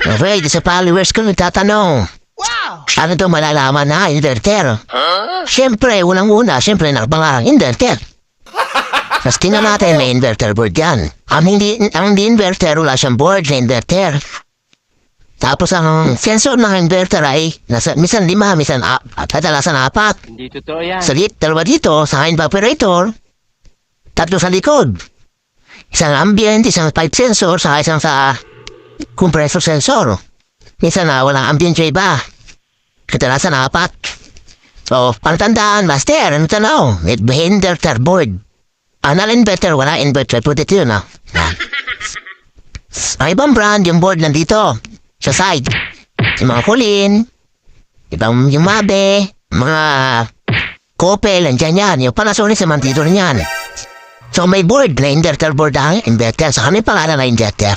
Okay, sa followers ko nagtatanong. Ano ito malalaman na inverter? Siyempre, unang-una, siyempre nakapangarang inverter. Tapos tingnan natin, may inverter board yan. Ang hindi inverter, wala siyang board na inverter. Tapos ang sensor ng inverter ay minsan 5, minsan kadalasan 4. Hindi totoo yan. Sa dalawa dito, sa hind evaporator, 3 sa likod. Isang ambient, isang pipe sensor, sa isang sa compressor sensor. Minsan walang ambient yung iba. Kadalasan 4. So, pantandaan, master, ano tanaw? May inverter board. Anal inverter, wala inverter, put it yun, no? Ang ibang brand, yung board nandito, sa side. Yung mga kulin, ibang yung mabe, mga Coppel, andyan yan. Yung Panasonic sa mandito rin yan. So may board na inverter board ang inverter. Sa kami pangalan na inverter.